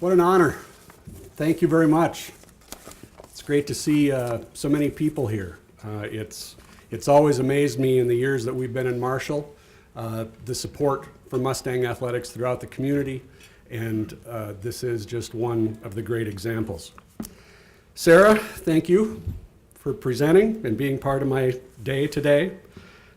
What an honor. Thank you very much. It's great to see so many people here. It's always amazed me in the years that we've been in Marshall, the support for Mustang athletics throughout the community, and this is just one of the great examples. Sarah, thank you for presenting and being part of my day today.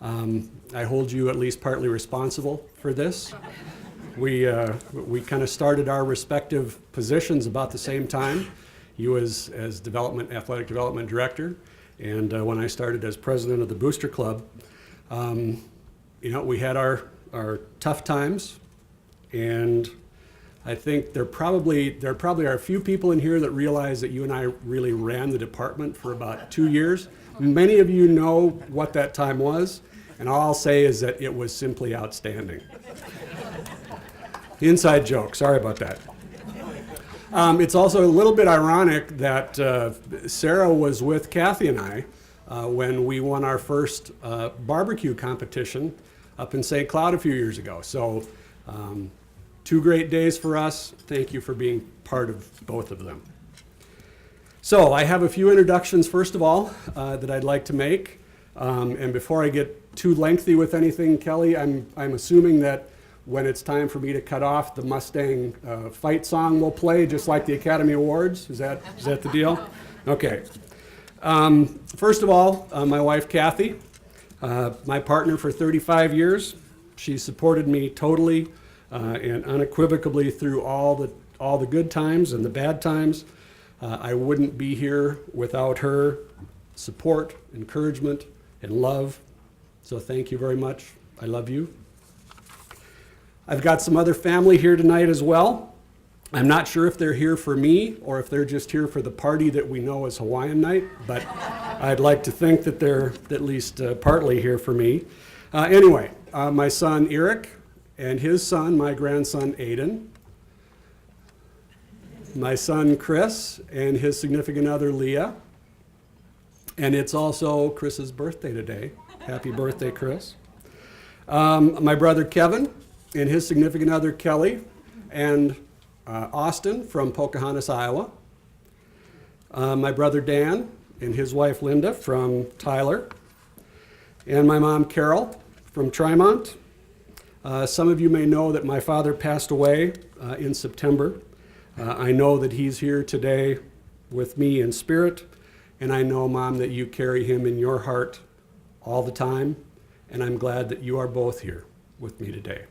I hold you at least partly responsible for this. We kind of started our respective positions about the same time. You as athletic development director, and when I started as president of the Booster Club. We had our tough times, and I think there probably are a few people in here that realize that you and I really ran the department for about 2 years. Many of you know what that time was, and all I'll say is that it was simply outstanding. Inside joke, sorry about that. It's also a little bit ironic that Sarah was with Kathy and I when we won our first barbecue competition up in St. Cloud a few years ago. So 2 great days for us. Thank you for being part of both of them. So I have a few introductions, first of all, that I'd like to make. And before I get too lengthy with anything, Kelly, I'm assuming that when it's time for me to cut off, the Mustang fight song will play, just like the Academy Awards. Is that the deal? Okay. First of all, my wife, Kathy, my partner for 35 years. She supported me totally and unequivocally through all the good times and the bad times. I wouldn't be here without her support, encouragement, and love. So thank you very much. I love you. I've got some other family here tonight as well. I'm not sure if they're here for me or if they're just here for the party that we know as Hawaiian Night, but I'd like to think that they're at least partly here for me. Anyway, my son Eric and his son, my grandson Aiden, my son Chris and his significant other Leah, and it's also Chris's birthday today. Happy birthday, Chris. My brother Kevin and his significant other Kelly, and Austin from Pocahontas, Iowa. My brother Dan and his wife Linda from Tyler, and my mom Carol from Tremont. Some of you may know that my father passed away in September. I know that he's here today with me in spirit, and I know, Mom, that you carry him in your heart all the time, and I'm glad that you are both here with me today.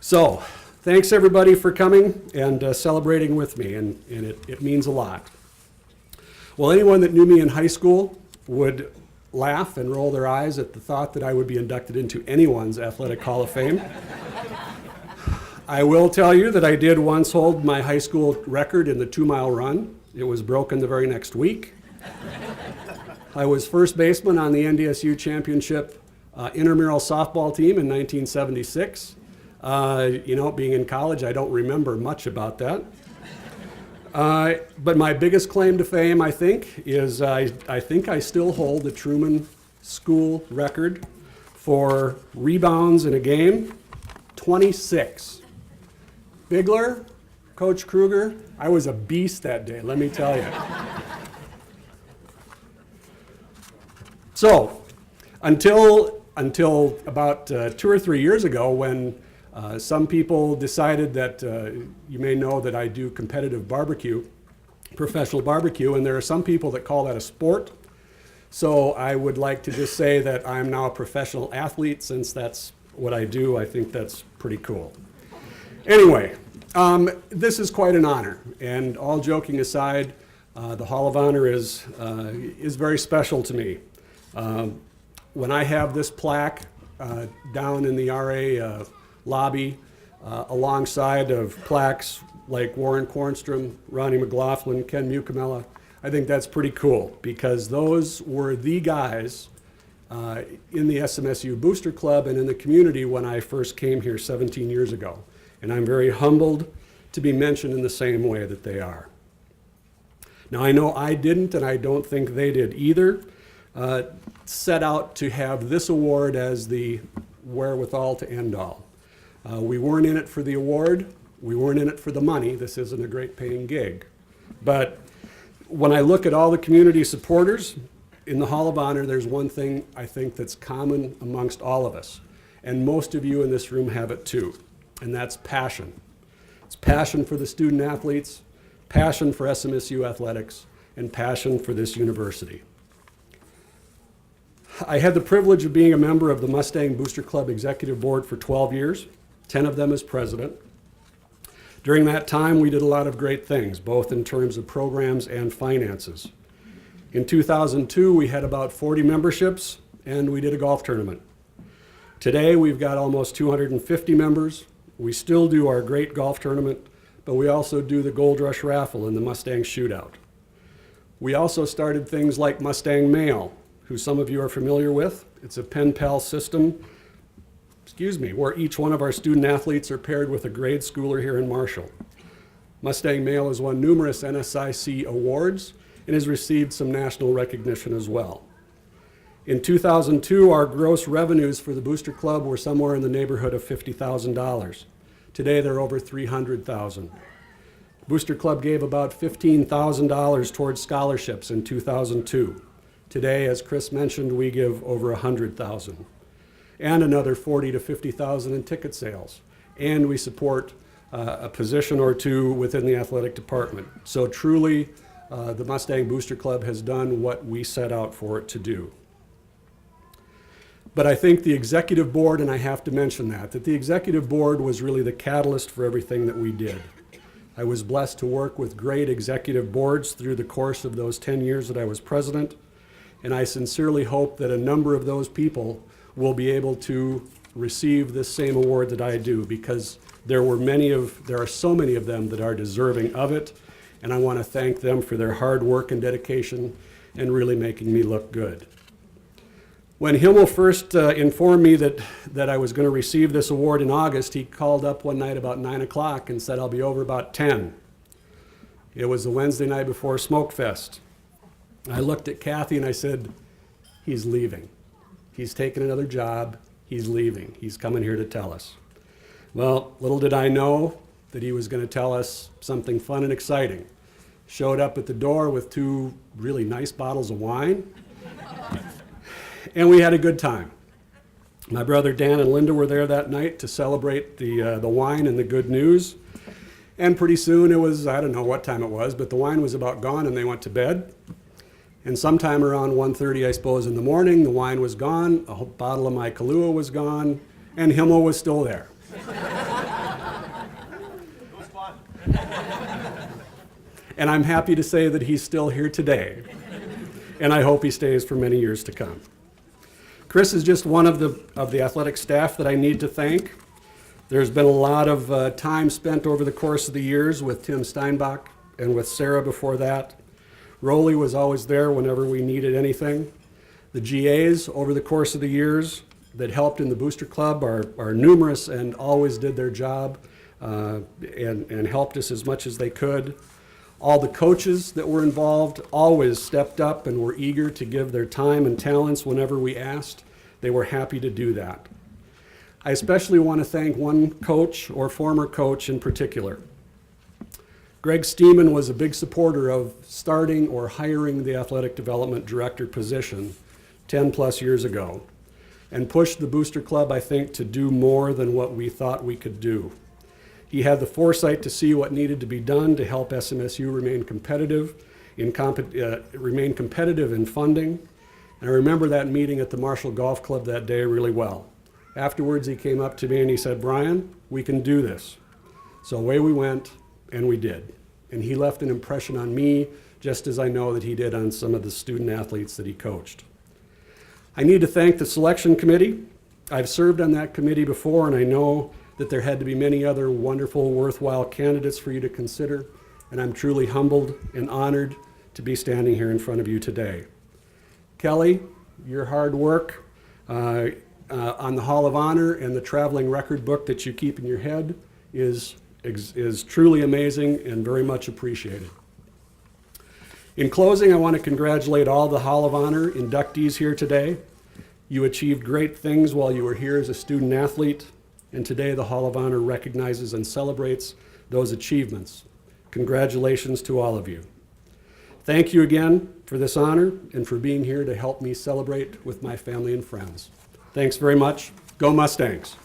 So, thanks everybody for coming and celebrating with me, and it means a lot. Well, anyone that knew me in high school would laugh and roll their eyes at the thought that I would be inducted into anyone's Athletic Hall of Fame. I will tell you that I did once hold my high school record in the 2-mile run. It was broken the very next week. I was first baseman on the NDSU championship intramural softball team in 1976. Being in college, I don't remember much about that. But my biggest claim to fame, I think, is I think I still hold the Truman School record for rebounds in a game, 26. Bigler, Coach Kruger, I was a beast that day, let me tell you. So, until about 2 or 3 years ago, when some people decided that, you may know that I do competitive barbecue, professional barbecue, and there are some people that call that a sport. So I would like to just say that I'm now a professional athlete, since that's what I do. I think that's pretty cool. Anyway, this is quite an honor, and all joking aside, the Hall of Honor is very special to me. When I have this plaque down in the RA lobby, alongside of plaques like Warren Cornstrom, Ronnie McLaughlin, Ken Mucamella, I think that's pretty cool, because those were the guys in the SMSU Booster Club and in the community when I first came here 17 years ago. And I'm very humbled to be mentioned in the same way that they are. Now, I know I didn't, and I don't think they did either, set out to have this award as the wherewithal to end all. We weren't in it for the award. We weren't in it for the money. This isn't a great paying gig. But when I look at all the community supporters in the Hall of Honor, there's one thing I think that's common amongst all of us. And most of you in this room have it too. And that's passion. It's passion for the student athletes, passion for SMSU athletics, and passion for this university. I had the privilege of being a member of the Mustang Booster Club Executive Board for 12 years, 10 of them as president. During that time, we did a lot of great things, both in terms of programs and finances. In 2002, we had about 40 memberships, and we did a golf tournament. Today, we've got almost 250 members. We still do our great golf tournament, but we also do the Gold Rush Raffle and the Mustang Shootout. We also started things like Mustang Mail, who some of you are familiar with. It's a pen pal system, where each one of our student athletes are paired with a grade schooler here in Marshall. Mustang Mail has won numerous NSIC awards and has received some national recognition as well. In 2002, our gross revenues for the Booster Club were somewhere in the neighborhood of $50,000. Today, they're over $300,000. Booster Club gave about $15,000 towards scholarships in 2002. Today, as Chris mentioned, we give over $100,000 and another $40,000 to $50,000 in ticket sales. And we support a position or two within the athletic department. So truly, the Mustang Booster Club has done what we set out for it to do. But I think the executive board, and I have to mention that the executive board was really the catalyst for everything that we did. I was blessed to work with great executive boards through the course of those 10 years that I was president, and I sincerely hope that a number of those people will be able to receive this same award that I do, because there are so many of them that are deserving of it, and I want to thank them for their hard work and dedication and really making me look good. When Himmel first informed me that I was going to receive this award in August, he called up one night about 9 o'clock and said, "I'll be over about 10. It was the Wednesday night before Smoke Fest. I looked at Kathy and I said, "He's leaving. He's taking another job. He's leaving. He's coming here to tell us." Well, little did I know that he was going to tell us something fun and exciting. Showed up at the door with 2 really nice bottles of wine. And we had a good time. My brother Dan and Linda were there that night to celebrate the wine and the good news. And pretty soon it was, I don't know what time it was, but the wine was about gone and they went to bed. And sometime around 1:30, I suppose, in the morning, the wine was gone, a whole bottle of my Kahlua was gone, and Himmel was still there. It was fun. And I'm happy to say that he's still here today. And I hope he stays for many years to come. Chris is just one of the athletic staff that I need to thank. There's been a lot of time spent over the course of the years with Tim Steinbach and with Sarah before that. Rolly was always there whenever we needed anything. The GAs over the course of the years that helped in the Booster Club are numerous and always did their job and helped us as much as they could. All the coaches that were involved always stepped up and were eager to give their time and talents whenever we asked. They were happy to do that. I especially want to thank one coach or former coach in particular. Greg Steeman was a big supporter of starting or hiring the athletic development director position 10 plus years ago and pushed the Booster Club, I think, to do more than what we thought we could do. He had the foresight to see what needed to be done to help SMSU remain competitive in funding. And I remember that meeting at the Marshall Golf Club that day really well. Afterwards, he came up to me and he said, "Brian, we can do this." So away we went, and we did. And he left an impression on me, just as I know that he did on some of the student athletes that he coached. I need to thank the selection committee. I've served on that committee before, and I know that there had to be many other wonderful, worthwhile candidates for you to consider, and I'm truly humbled and honored to be standing here in front of you today. Kelly, your hard work on the Hall of Honor and the traveling record book that you keep in your head is truly amazing and very much appreciated. In closing, I want to congratulate all the Hall of Honor inductees here today. You achieved great things while you were here as a student athlete. and today the Hall of Honor recognizes and celebrates those achievements. Congratulations to all of you. Thank you again for this honor and for being here to help me celebrate with my family and friends. Thanks very much. Go Mustangs.